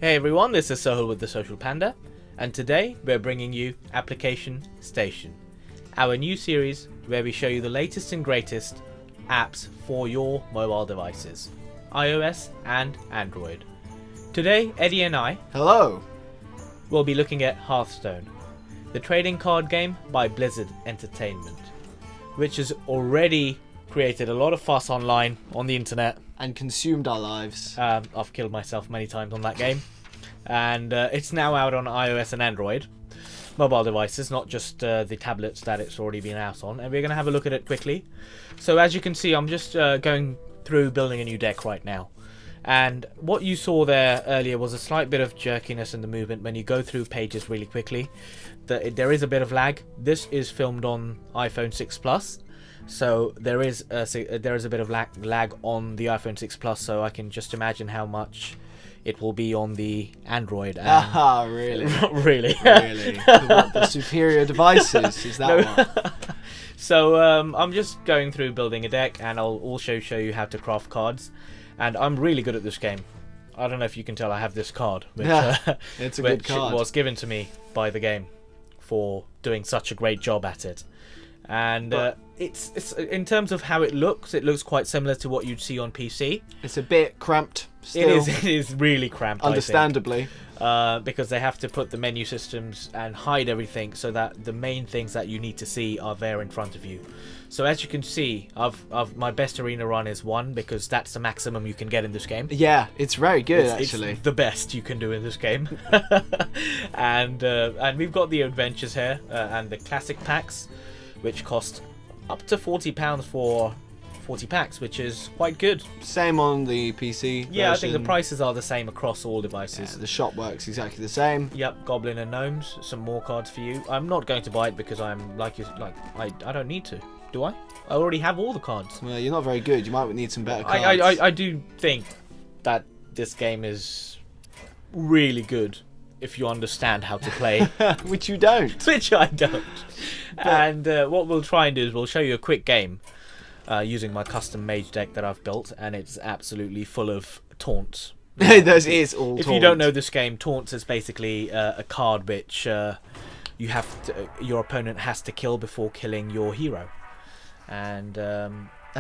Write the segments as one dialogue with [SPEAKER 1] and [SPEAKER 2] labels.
[SPEAKER 1] Hey everyone, this is Sohul with the Social Panda, and today we're bringing you Application Station, our new series where we show you the latest and greatest apps for your mobile devices, iOS and Android. Today, Eddie and I
[SPEAKER 2] Hello!
[SPEAKER 1] will be looking at Hearthstone, the trading card game by Blizzard Entertainment, which has already created a lot of fuss online on the internet.
[SPEAKER 2] And consumed our lives.
[SPEAKER 1] I've killed myself many times on that game. And it's now out on iOS and Android mobile devices, not just the tablets that it's already been out on. And we're going to have a look at it quickly. So as you can see, I'm just going through building a new deck right now. And what you saw there earlier was a slight bit of jerkiness in the movement when you go through pages really quickly. There is a bit of lag. This is filmed on iPhone 6 Plus. So there is a bit of lag on the iPhone 6 Plus, so I can just imagine how much it will be on the Android. And
[SPEAKER 2] Really?
[SPEAKER 1] Really?
[SPEAKER 2] Really? The superior devices, is that what?
[SPEAKER 1] So I'm just going through building a deck, and I'll also show you how to craft cards. And I'm really good at this game. I don't know if you can tell I have this card, which,
[SPEAKER 2] It's a
[SPEAKER 1] which
[SPEAKER 2] good card.
[SPEAKER 1] was given to me by the game for doing such a great job at it. And it's in terms of how it looks quite similar to what you'd see on PC.
[SPEAKER 2] It's a bit cramped still.
[SPEAKER 1] It is really cramped,
[SPEAKER 2] Understandably.
[SPEAKER 1] I think, because they have to put the menu systems and hide everything so that the main things that you need to see are there in front of you. So as you can see, my best arena run is 1 because that's the maximum you can get in this game.
[SPEAKER 2] Yeah, it's very good actually.
[SPEAKER 1] It's the best you can do in this game. and we've got the adventures here and the classic packs, which cost up to £40 for 40 packs, which is quite good.
[SPEAKER 2] Same on the PC
[SPEAKER 1] Yeah,
[SPEAKER 2] version.
[SPEAKER 1] I think the prices are the same across all devices.
[SPEAKER 2] Yeah, the shop works exactly the same.
[SPEAKER 1] Yep, Goblin and Gnomes, some more cards for you. I'm not going to buy it because I don't need to, do I? I already have all the cards.
[SPEAKER 2] Well, you're not very good. You might need some better cards.
[SPEAKER 1] I do think that this game is really good if you understand how to play.
[SPEAKER 2] Which you don't.
[SPEAKER 1] Which I don't. And what we'll try and do is we'll show you a quick game using my custom mage deck that I've built, and it's absolutely full of taunts.
[SPEAKER 2] This is all
[SPEAKER 1] If
[SPEAKER 2] taunt.
[SPEAKER 1] you don't know this game, taunts is basically a card which your opponent has to kill before killing your hero. And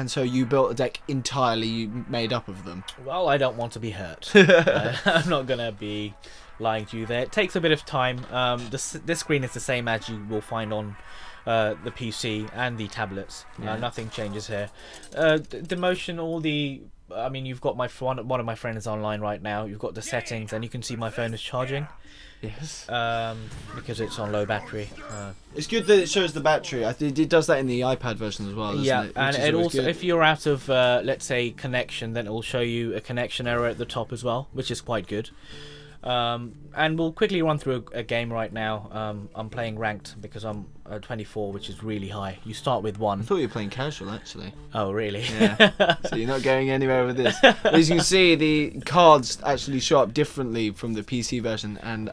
[SPEAKER 2] so you built a deck entirely made up of them.
[SPEAKER 1] well, I don't want to be hurt. I'm not gonna be lying to you there. It takes a bit of time. This screen is the same as you will find on the PC and the tablets.
[SPEAKER 2] Yeah.
[SPEAKER 1] Nothing changes here. The motion, you've got one of my friends online right now. You've got the settings, and you can see my phone is charging.
[SPEAKER 2] Yes.
[SPEAKER 1] Because it's on low battery.
[SPEAKER 2] It's good that it shows the battery. I think it does that in the iPad version as well, doesn't
[SPEAKER 1] Yeah,
[SPEAKER 2] it?
[SPEAKER 1] and
[SPEAKER 2] Which is
[SPEAKER 1] it
[SPEAKER 2] always
[SPEAKER 1] also,
[SPEAKER 2] good.
[SPEAKER 1] if you're out of, let's say, connection, then it will show you a connection error at the top as well, which is quite good. And we'll quickly run through a game right now. I'm playing ranked because I'm 24, which is really high. You start with 1.
[SPEAKER 2] I thought you were playing casual, actually.
[SPEAKER 1] Oh, really?
[SPEAKER 2] Yeah. So you're not going anywhere with this. As you can see, the cards actually show up differently from the PC version, and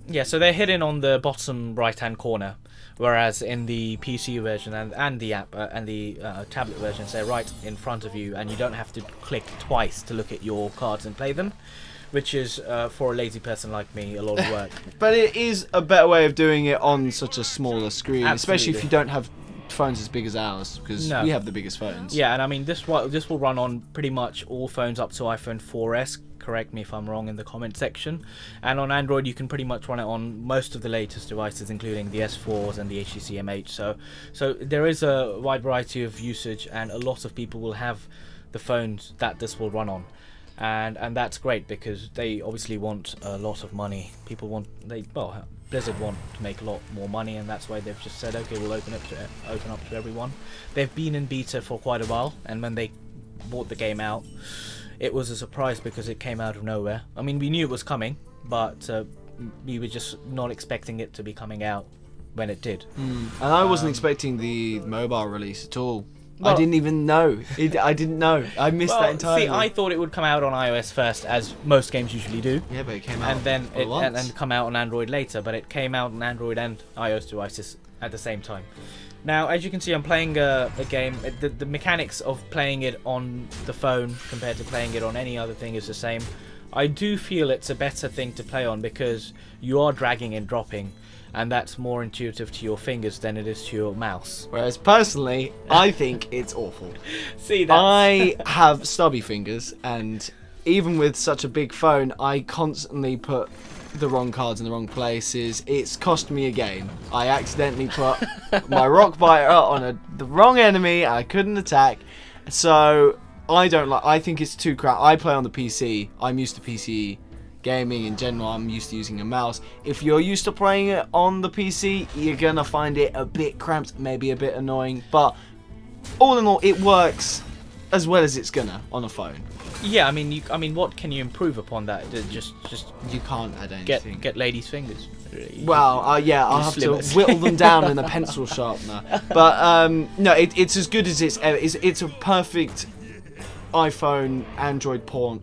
[SPEAKER 1] Yeah, so they're hidden on the bottom right-hand corner, whereas in the PC version and the app and the tablet versions, they're right in front of you, and you don't have to click twice to look at your cards and play them, which is, for a lazy person like me, a lot of work.
[SPEAKER 2] but it is a better way of doing it on such a smaller screen, especially if
[SPEAKER 1] Absolutely.
[SPEAKER 2] you don't have phones as big as ours, because
[SPEAKER 1] No.
[SPEAKER 2] we have the biggest phones.
[SPEAKER 1] Yeah, and I mean, this will run on pretty much all phones up to iPhone 4S. Correct me if I'm wrong in the comment section. And on Android, you can pretty much run it on most of the latest devices, including the S4s and the HTC M8. So there is a wide variety of usage, and a lot of people will have the phones that this will run on. And that's great because they obviously want a lot of money. Blizzard want to make a lot more money, and that's why they've just said, okay, we'll open up to everyone. They've been in beta for quite a while, and when they brought the game out, it was a surprise because it came out of nowhere. I mean, we knew it was coming, but we were just not expecting it to be coming out when it did.
[SPEAKER 2] And I wasn't expecting the mobile release at all.
[SPEAKER 1] Well-
[SPEAKER 2] I didn't even know. I didn't know. I missed that entirely.
[SPEAKER 1] See, I thought it would come out on iOS first, as most games usually do.
[SPEAKER 2] Yeah, but it came out
[SPEAKER 1] And then
[SPEAKER 2] all at once.
[SPEAKER 1] and come out on Android later, but it came out on Android and iOS devices at the same time. Now, as you can see, I'm playing a game. The mechanics of playing it on the phone compared to playing it on any other thing is the same. I do feel it's a better thing to play on because you are dragging and dropping, and that's more intuitive to your fingers than it is to your mouse.
[SPEAKER 2] Whereas personally, I think it's awful.
[SPEAKER 1] See, that's...
[SPEAKER 2] I have stubby fingers, and even with such a big phone, I constantly put the wrong cards in the wrong places. It's cost me a game. I accidentally put my rock biter on the wrong enemy. I couldn't attack, so I don't like. I think it's too crap. I play on the PC. I'm used to PC gaming in general. I'm used to using a mouse. If you're used to playing it on the PC, you're gonna find it a bit cramped, maybe a bit annoying. But all in all, it works as well as it's gonna on a phone.
[SPEAKER 1] Yeah, I mean, what can you improve upon that? Just
[SPEAKER 2] You can't add anything.
[SPEAKER 1] get ladies' fingers.
[SPEAKER 2] Well, yeah, I'll have to whittle them down in a pencil sharpener. But no, it's as good as it's a perfect iPhone Android port.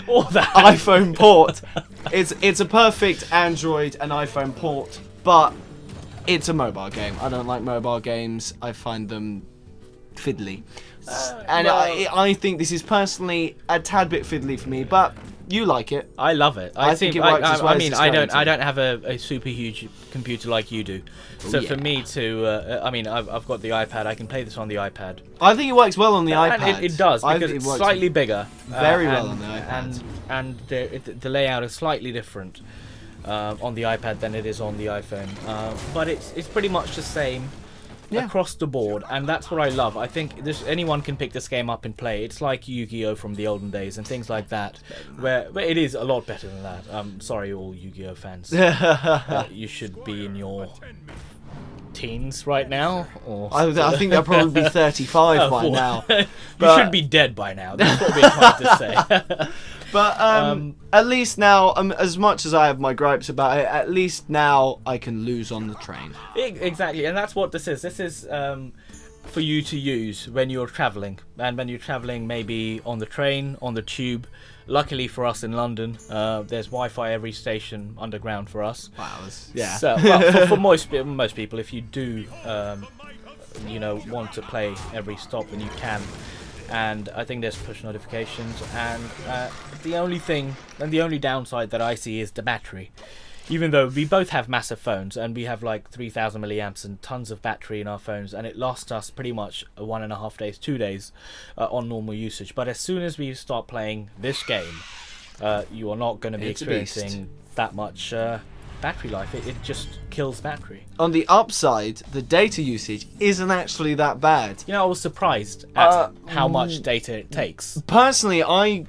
[SPEAKER 1] All that
[SPEAKER 2] iPhone port. It's a perfect Android and iPhone port, but it's a mobile game. I don't like mobile games. I find them fiddly. And I think this is personally a tad bit fiddly for me, but you like it.
[SPEAKER 1] I love it.
[SPEAKER 2] I think it works as well as it's going to.
[SPEAKER 1] I don't have a super huge computer like you do, so
[SPEAKER 2] yeah.
[SPEAKER 1] For me to, I've got the iPad. I can play this on the iPad.
[SPEAKER 2] I think it works well on the iPad.
[SPEAKER 1] And it does
[SPEAKER 2] I
[SPEAKER 1] because
[SPEAKER 2] think
[SPEAKER 1] it's
[SPEAKER 2] it works
[SPEAKER 1] slightly bigger.
[SPEAKER 2] very well on the iPad.
[SPEAKER 1] And the layout is slightly different on the iPad than it is on the iPhone. But it's pretty much the same.
[SPEAKER 2] Yeah.
[SPEAKER 1] Across the board, and that's what I love. I think anyone can pick this game up and play. It's like Yu-Gi-Oh from the olden days and things like that, where it is a lot better than that. Sorry, all Yu-Gi-Oh fans. You should be in your teens right now, or
[SPEAKER 2] I think they'll probably be 35 by now.
[SPEAKER 1] You
[SPEAKER 2] But-
[SPEAKER 1] should be dead by now. That's what we're trying to say.
[SPEAKER 2] But at least now, as much as I have my gripes about it, at least now I can lose on the train.
[SPEAKER 1] Exactly, and that's what this is. This is for you to use when you're travelling, and when you're travelling maybe on the train, on the tube. Luckily for us in London, there's Wi-Fi every station underground for us.
[SPEAKER 2] Wow, yeah.
[SPEAKER 1] So, well, for most people, if you do, want to play every stop, then you can. And I think there's push notifications, and the only downside that I see is the battery. Even though we both have massive phones and we have like 3,000 milliamps and tons of battery in our phones, and it lasts us pretty much 1.5 days, 2 days on normal usage. But as soon as we start playing this game, you are not going to be experiencing that much battery life. It just kills battery.
[SPEAKER 2] On the upside, the data usage isn't actually that bad.
[SPEAKER 1] I was surprised at how much data it takes.
[SPEAKER 2] Personally, I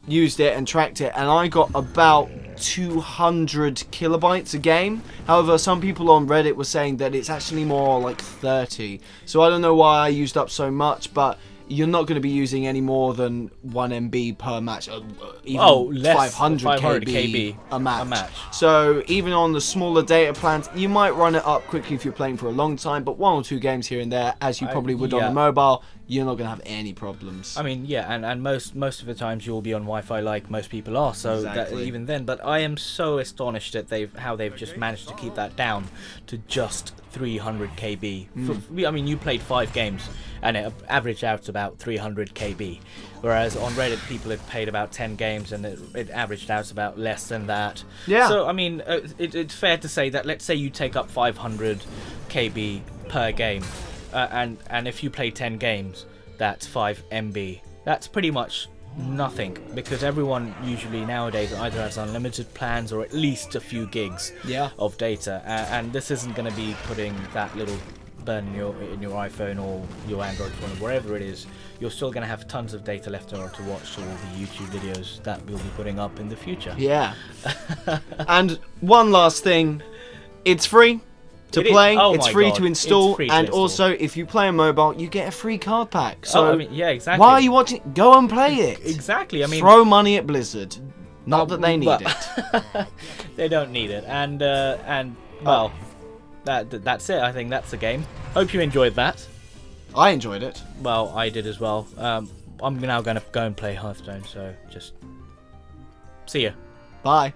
[SPEAKER 2] used it and tracked it, and I got about 200 kilobytes a game. However, some people on Reddit were saying that it's actually more like 30. So I don't know why I used up so much, but you're not going to be using any more than 1 MB per match, even
[SPEAKER 1] less,
[SPEAKER 2] 500 KB a match. So even on the smaller data plans, you might run it up quickly if you're playing for a long time, but 1 or 2 games here and there, as you probably would on a mobile, you're not going to have any problems.
[SPEAKER 1] I mean, yeah, and most of the times you'll be on Wi-Fi like most people are, so
[SPEAKER 2] Exactly.
[SPEAKER 1] that, even then. But I am so astonished at how they've just managed to keep that down to just 300 KB. I mean, you played 5 games, and it averaged out about 300 KB. Whereas on Reddit, people had played about 10 games, and it averaged out about less than that.
[SPEAKER 2] Yeah.
[SPEAKER 1] So, I mean, it's fair to say that, let's say you take up 500 KB per game, and if you play 10 games, that's 5 MB. That's pretty much nothing, because everyone usually nowadays either has unlimited plans or at least a few gigs of data, and this isn't going to be putting that little burn in your iPhone or your Android phone or wherever it is. You're still going to have tons of data left to watch all the YouTube videos that we'll be putting up in the future.
[SPEAKER 2] Yeah. And one last thing, it's free to play, it's free to install, and also if you play a mobile, you get a free card pack. So
[SPEAKER 1] yeah, exactly.
[SPEAKER 2] Why are you watching? Go and play it.
[SPEAKER 1] Exactly. I mean,
[SPEAKER 2] throw money at Blizzard. Not that they need it.
[SPEAKER 1] They don't need it, and well, that's it. I think that's the game. Hope you enjoyed that.
[SPEAKER 2] I enjoyed it.
[SPEAKER 1] Well, I did as well. I'm now going to go and play Hearthstone. So just see ya.
[SPEAKER 2] Bye.